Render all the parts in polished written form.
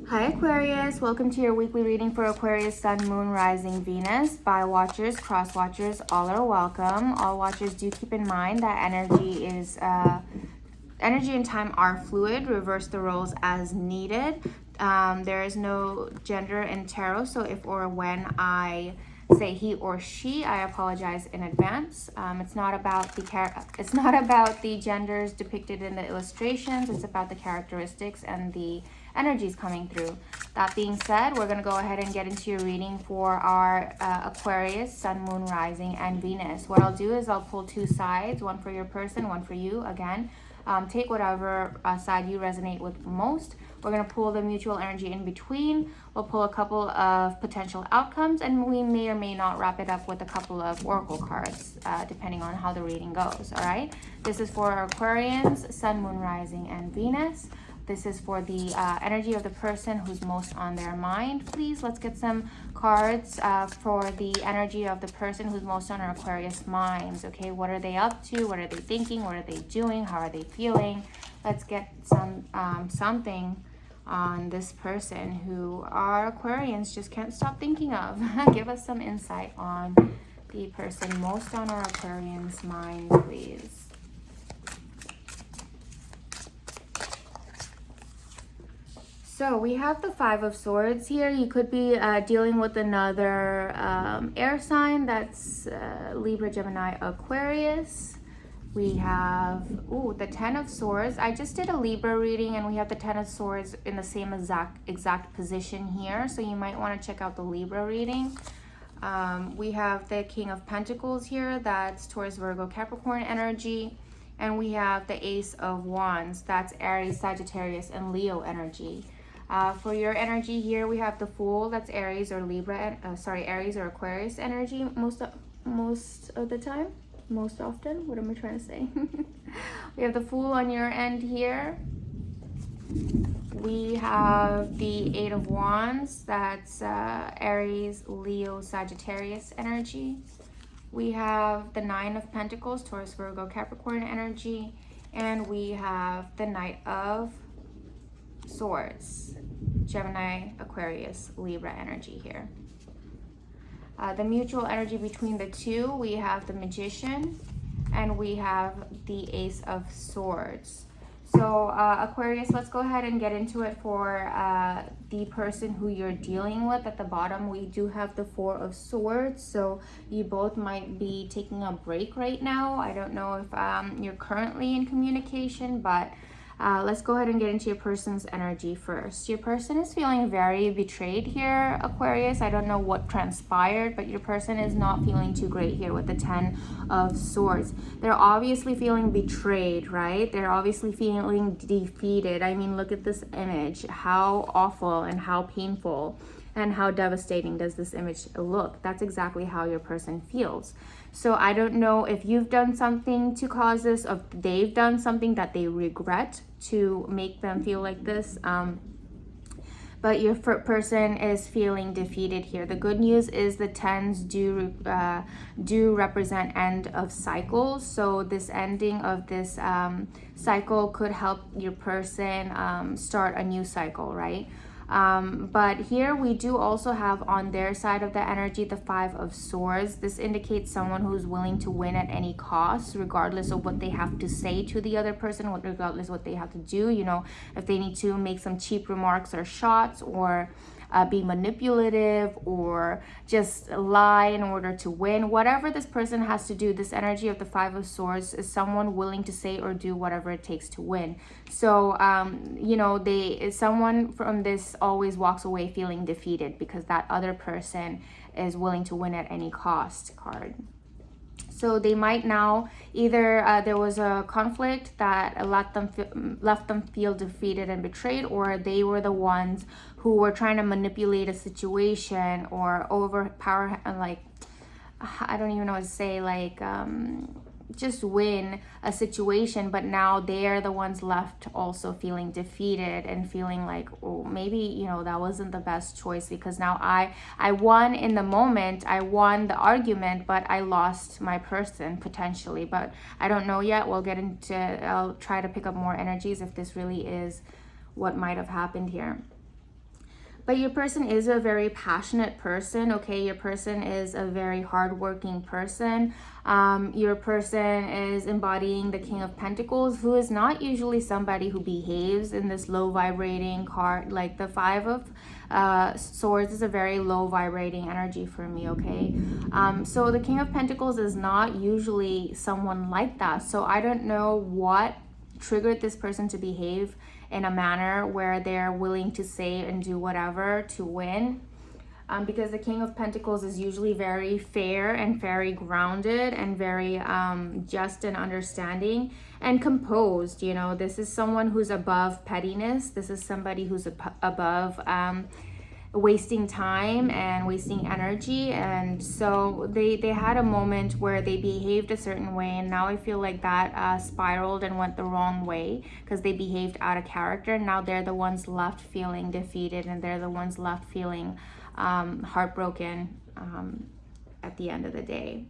Hi Aquarius, welcome to your weekly reading for Aquarius, Sun, Moon, Rising, Venus. By watchers, cross watchers, all are welcome. All watchers, do keep in mind that energy and time are fluid. Reverse the roles as needed. There is no gender in tarot, so if or when I say he or she, I apologize in advance. It's not about the genders depicted in the illustrations. It's about the characteristics and the energies coming through. That being said, we're going to go ahead and get into your reading for our Aquarius, Sun, Moon, Rising, and Venus. What I'll do is I'll pull two sides, one for your person, one for you. Again, take whatever side you resonate with most. We're going to pull the mutual energy in between. We'll pull a couple of potential outcomes, and we may or may not wrap it up with a couple of oracle cards, depending on how the reading goes. All right. This is for Aquarians, Sun, Moon, Rising, and Venus. This is for the energy of the person who's most on their mind. Please, let's get some cards for the energy of the person who's most on our Aquarius minds. Okay, what are they up to? What are they thinking? What are they doing? How are they feeling? Let's get some something on this person who our Aquarians just can't stop thinking of. Give us some insight on the person most on our Aquarians mind, please. So we have the Five of Swords here. You could be dealing with another air sign. That's Libra, Gemini, Aquarius. We have, the Ten of Swords. I just did a Libra reading and we have the Ten of Swords in the same exact position here. So you might want to check out the Libra reading. We have the King of Pentacles here. That's Taurus, Virgo, Capricorn energy. And we have the Ace of Wands. That's Aries, Sagittarius, and Leo energy. For your energy here, we have the Fool. That's Aries or Aries or Aquarius energy most of the time. Most often. What am I trying to say? We have the Fool on your end here. We have the Eight of Wands. That's Aries, Leo, Sagittarius energy. We have the Nine of Pentacles, Taurus, Virgo, Capricorn energy. And we have the Knight of Swords, Gemini, Aquarius, Libra energy here. The mutual energy between the two, we have the Magician and we have the Ace of Swords. So Aquarius, let's go ahead and get into it for the person who you're dealing with. At the bottom, we do have the Four of Swords. So you both might be taking a break right now. I don't know if you're currently in communication, but let's go ahead and get into your person's energy first. Your person is feeling very betrayed here, Aquarius. I don't know what transpired, but your person is not feeling too great here with the Ten of Swords. They're obviously feeling betrayed, right? They're obviously feeling defeated. I mean, look at this image. How awful and how painful and how devastating does this image look? That's exactly how your person feels. So I don't know if you've done something to cause this, or if they've done something that they regret to make them feel like this. But your person is feeling defeated here. The good news is the tens do represent end of cycles. So this ending of this cycle could help your person start a new cycle, right? But here we do also have on their side of the energy the Five of Swords. This indicates someone who's willing to win at any cost, regardless of what they have to say to the other person, regardless of what they have to do. You know, if they need to make some cheap remarks or shots, or be manipulative, or just lie in order to win, whatever this person has to do, this energy of the Five of Swords is someone willing to say or do whatever it takes to win. So you know, someone from this always walks away feeling defeated because that other person is willing to win at any cost card. So they might now either there was a conflict that left them feel defeated and betrayed, or they were the ones who were trying to manipulate a situation or overpower, like, I don't even know what to say, like just win a situation, but now they're the ones left also feeling defeated and feeling like, oh, maybe, you know, that wasn't the best choice, because now I won in the moment, I won the argument, but I lost my person potentially. But I don't know yet. I'll try to pick up more energies if this really is what might have happened here. But your person is a very passionate person, okay? Your person is a very hardworking person. Your person is embodying the King of Pentacles, who is not usually somebody who behaves in this low vibrating card. Like the Five of Swords is a very low vibrating energy for me, okay? So the King of Pentacles is not usually someone like that. So I don't know what triggered this person to behave in a manner where they're willing to say and do whatever to win. Because the King of Pentacles is usually very fair and very grounded and very just and understanding and composed. You know, this is someone who's above pettiness. This is somebody who's above wasting time and wasting energy. And so they had a moment where they behaved a certain way, and now I feel like that spiraled and went the wrong way because they behaved out of character. Now they're the ones left feeling defeated, and they're the ones left feeling heartbroken at the end of the day.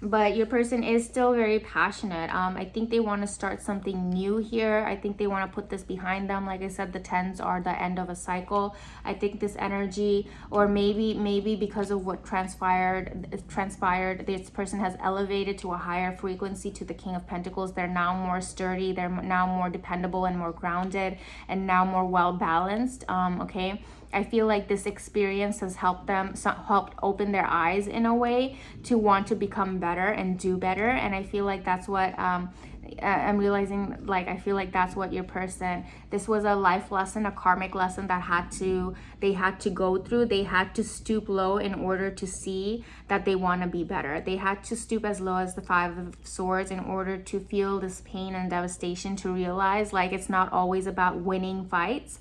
But your person is still very passionate. I think they want to start something new here. I think they want to put this behind them. Like I said, the 10s are the end of a cycle. I think this energy, or maybe because of what transpired, this person has elevated to a higher frequency to the King of Pentacles. They're now more sturdy. They're now more dependable and more grounded, and now more well balanced. Okay. I feel like this experience has helped open their eyes in a way to want to become better and do better. And I feel like that's what I'm realizing. Like, I feel like that's what your person, this was a life lesson, a karmic lesson that they had to go through. They had to stoop low in order to see that they want to be better. They had to stoop as low as the Five of Swords in order to feel this pain and devastation, to realize like it's not always about winning fights.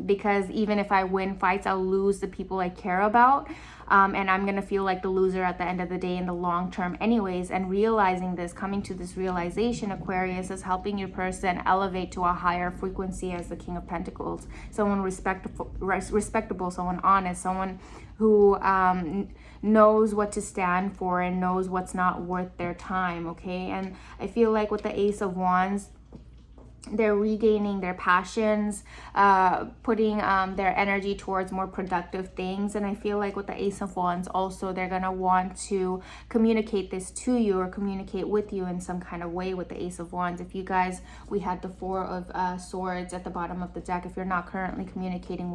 Because even if I win fights, I'll lose the people I care about, and I'm gonna feel like the loser at the end of the day in the long term anyways. And realizing this, coming to this realization, Aquarius, is helping your person elevate to a higher frequency as the King of Pentacles. Someone respectable, someone honest, someone who knows what to stand for and knows what's not worth their time, okay? And I feel like with the Ace of Wands, they're regaining their passions, putting their energy towards more productive things. And I feel like with the Ace of Wands also, they're gonna want to communicate this to you or communicate with you in some kind of way with the Ace of Wands. If you guys, we had the Four of Swords at the bottom of the deck. If you're not currently communicating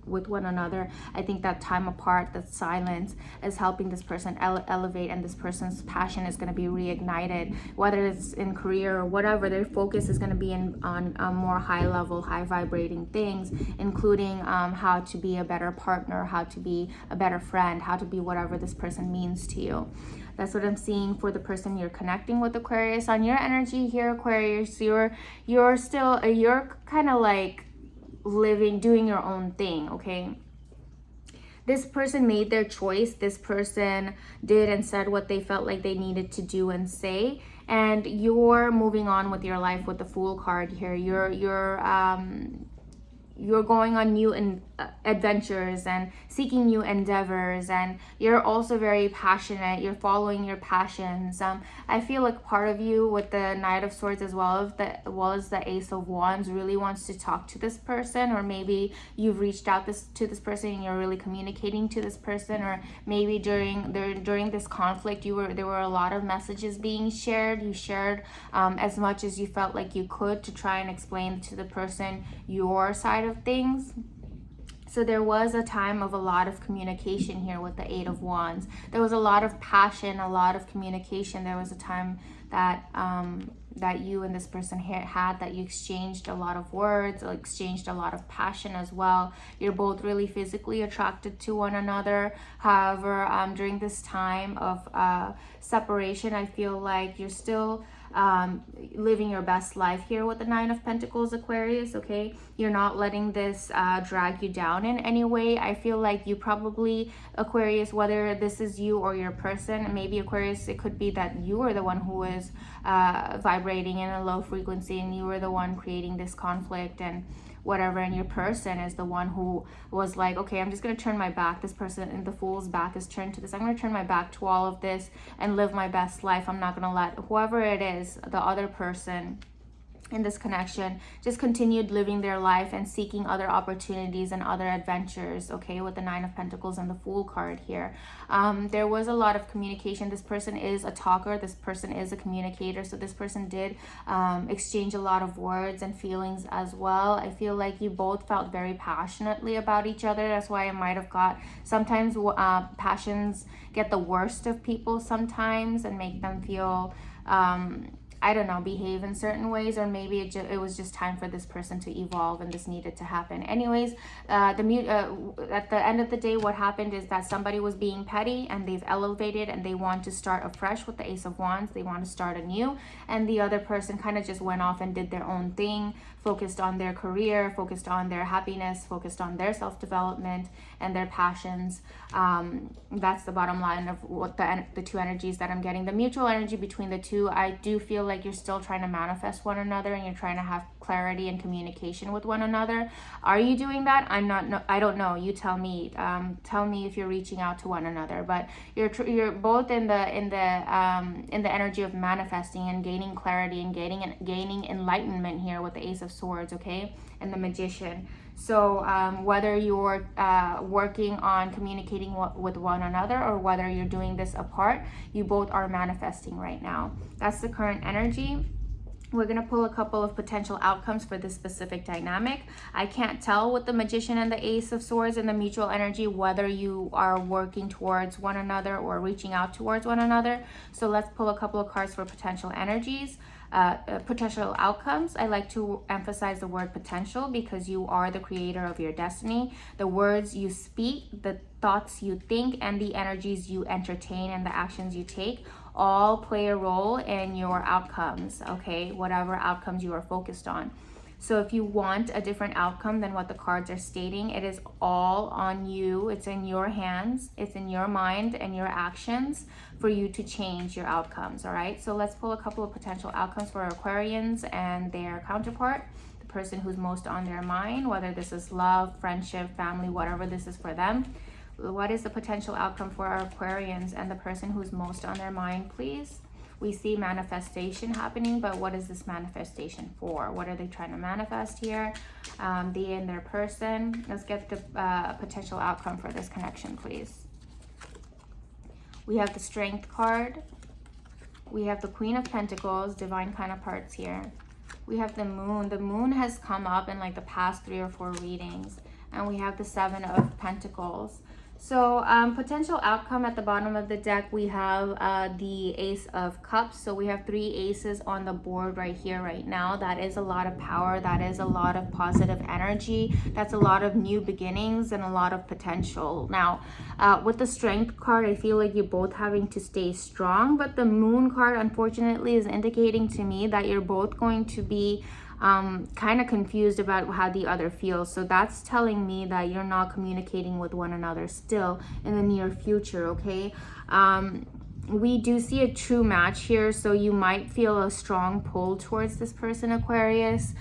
with one another, I think that time apart, that silence, is helping this person elevate, and this person's passion is going to be reignited, whether it's in career or whatever. Their focus is going to be on more high level, high vibrating things, including how to be a better partner, how to be a better friend, how to be whatever this person means to you. That's what I'm seeing for the person you're connecting with, Aquarius. On your energy here, Aquarius, you're kind of like doing your own thing, okay? This person made their choice. This person did and said what they felt like they needed to do and say. And you're moving on with your life with the Fool card here. You're going on new adventures and seeking new endeavors, and you're also very passionate. You're following your passions. I feel like part of you with the Knight of Swords as well as the Ace of Wands really wants to talk to this person, or maybe you've reached out to this person and you're really communicating to this person, or maybe during this conflict there were a lot of messages being shared. You shared as much as you felt like you could to try and explain to the person your side of things. So there was a time of a lot of communication here with the Eight of Wands. There was a lot of passion, a lot of communication. There was a time that that you and this person had, that you exchanged a lot of words, exchanged a lot of passion as well. You're both really physically attracted to one another. However, during this time of separation, I feel like you're still living your best life here with the Nine of Pentacles, Aquarius, okay? You're not letting this drag you down in any way. I feel like you probably, Aquarius, whether this is you or your person, maybe Aquarius, it could be that you are the one who is vibrating in a low frequency, and you were the one creating this conflict and whatever, and your person is the one who was like, okay, I'm just going to turn my back. This person in the Fool's back is turned to this. I'm going to turn my back to all of this and live my best life. I'm not going to let whoever it is, the other person, in this connection just continued living their life and seeking other opportunities and other adventures, okay, with the Nine of Pentacles and the Fool card here. There was a lot of communication. This person is a talker, this person is a communicator, so this person did exchange a lot of words and feelings as well. I feel like you both felt very passionately about each other. That's why I might have got, sometimes passions get the worst of people sometimes and make them feel I don't know, behave in certain ways, or maybe it was just time for this person to evolve and this needed to happen. Anyways, at the end of the day, what happened is that somebody was being petty and they've elevated and they want to start afresh with the Ace of Wands. They want to start anew, and the other person kind of just went off and did their own thing, focused on their career, focused on their happiness, focused on their self-development and their passions. That's the bottom line of what the two energies that I'm getting. The mutual energy between the two, I do feel like you're still trying to manifest one another and you're trying to have clarity and communication with one another. Are you doing that? I don't know. You tell me. Tell me if you're reaching out to one another. But you're both in the energy of manifesting and gaining clarity and gaining enlightenment here with the Ace of Swords, okay, and the Magician. So whether you're working on communicating with one another or whether you're doing this apart, you both are manifesting right now. That's the current energy. We're going to pull a couple of potential outcomes for this specific dynamic. I can't tell with the Magician and the Ace of Swords and the mutual energy whether you are working towards one another or reaching out towards one another. So let's pull a couple of cards for potential energies. Potential outcomes. I like to emphasize the word potential because you are the creator of your destiny. The words you speak, the thoughts you think, and the energies you entertain and the actions you take all play a role in your outcomes, okay, whatever outcomes you are focused on. So if you want a different outcome than what the cards are stating, it is all on you. It's in your hands. It's in your mind and your actions for you to change your outcomes, all right? So let's pull a couple of potential outcomes for Aquarians and their counterpart, the person who's most on their mind, whether this is love, friendship, family, whatever this is for them. What is the potential outcome for our Aquarians and the person who's most on their mind, please? We see manifestation happening, but what is this manifestation for? What are they trying to manifest here? They and their person. Let's get the potential outcome for this connection, please. We have the Strength card. We have the Queen of Pentacles, divine counterparts here. We have the Moon. The Moon has come up in like the past 3 or 4 readings. And we have the Seven of Pentacles. So potential outcome at the bottom of the deck, we have the Ace of Cups. So we have 3 aces on the board right here, right now. That is a lot of power. That is a lot of positive energy. That's a lot of new beginnings and a lot of potential. Now, with the Strength card, I feel like you're both having to stay strong. But the Moon card, unfortunately, is indicating to me that you're both going to be kind of confused about how the other feels. So that's telling me that you're not communicating with one another still in the near future, okay? We do see a true match here, so you might feel a strong pull towards this person, Aquarius.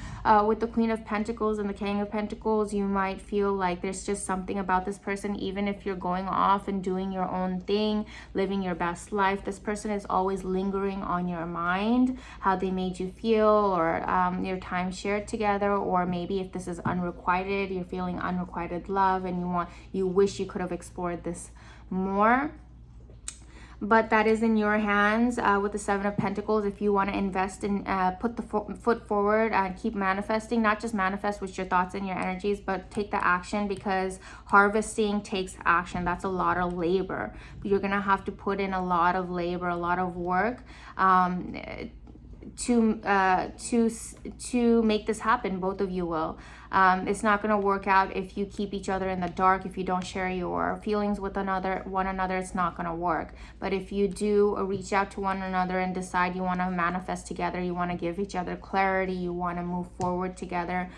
With the Queen of Pentacles and the King of Pentacles, you might feel like there's just something about this person, even if you're going off and doing your own thing, living your best life. This person is always lingering on your mind, how they made you feel, or your time shared together, or maybe if this is unrequited, you're feeling unrequited love and you wish you could have explored this more. But that is in your hands with the Seven of Pentacles. If you want to invest and put the foot forward and keep manifesting, not just manifest with your thoughts and your energies, but take the action, because harvesting takes action. That's a lot of labor. You're going to have to put in a lot of labor, a lot of work to make this happen. Both of you will. It's not going to work out if you keep each other in the dark. If you don't share your feelings with one another, it's not going to work. But if you do reach out to one another and decide you want to manifest together, you want to give each other clarity, you want to move forward together.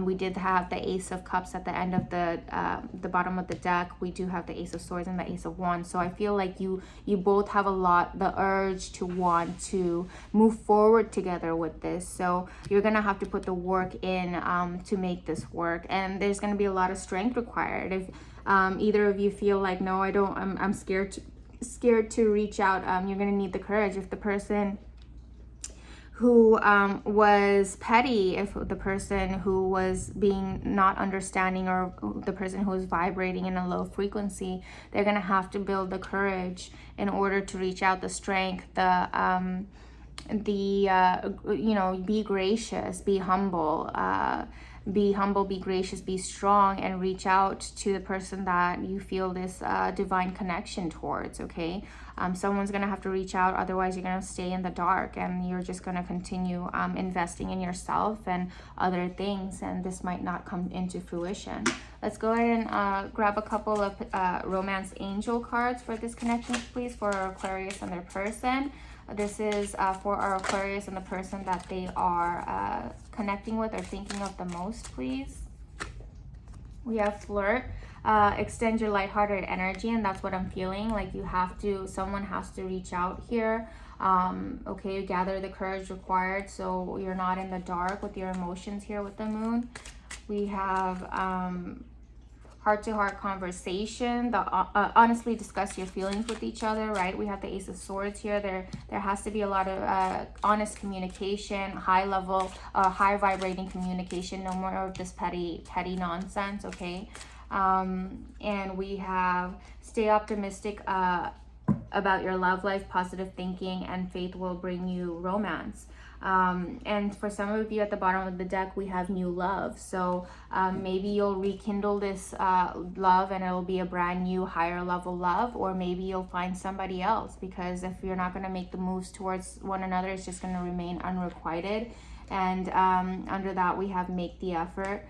We did have the Ace of Cups at the end of the bottom of the deck. We do have the Ace of Swords and the Ace of Wands. So I feel like you both have the urge to want to move forward together with this. So you're going to have to put the work in to make this work, and there's going to be a lot of strength required. If either of you feel like, no, I don't, I'm scared to reach out, you're going to need the courage. If the person who was petty, if the person who was being not understanding, or the person who was vibrating in a low frequency, they're going to have to build the courage in order to reach out, the strength, you know, be gracious, be humble, be gracious, be strong, and reach out to the person that you feel this divine connection towards. Okay, someone's gonna have to reach out, otherwise you're gonna stay in the dark and you're just gonna continue investing in yourself and other things, and this might not come into fruition. Let's go ahead and grab a couple of romance angel cards for this connection, please, for our Aquarius and their person. This is for our Aquarius and the person that they are connecting with or thinking of the most, please. We have flirt. Extend your lighthearted energy, and that's what I'm feeling. Like you have to, someone has to reach out here. Okay, gather the courage required so you're not in the dark with your emotions here with the moon. We have heart-to-heart conversation, honestly discuss your feelings with each other, right? We have the Ace of Swords here. There has to be a lot of honest communication, high level, high vibrating communication, no more of this petty nonsense, okay? And we have stay optimistic about your love life, positive thinking, and faith will bring you romance. And for some of you at the bottom of the deck, we have new love. So maybe you'll rekindle this love and it'll be a brand new higher level love, or maybe you'll find somebody else, because if you're not going to make the moves towards one another, it's just going to remain unrequited. And under that, we have make the effort.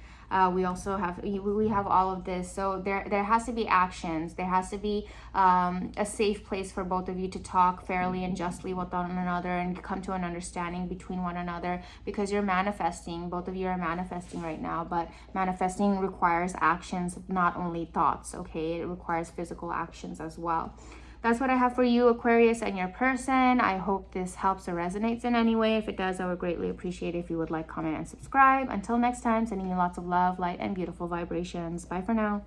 We also have, we have all of this. So there has to be actions. There has to be a safe place for both of you to talk fairly and justly with one another and come to an understanding between one another, because you're manifesting. Both of you are manifesting right now, but manifesting requires actions, not only thoughts, okay? It requires physical actions as well. That's what I have for you, Aquarius, and your person. I hope this helps or resonates in any way. If it does, I would greatly appreciate it if you would like, comment, and subscribe. Until next time, sending you lots of love, light, and beautiful vibrations. Bye for now.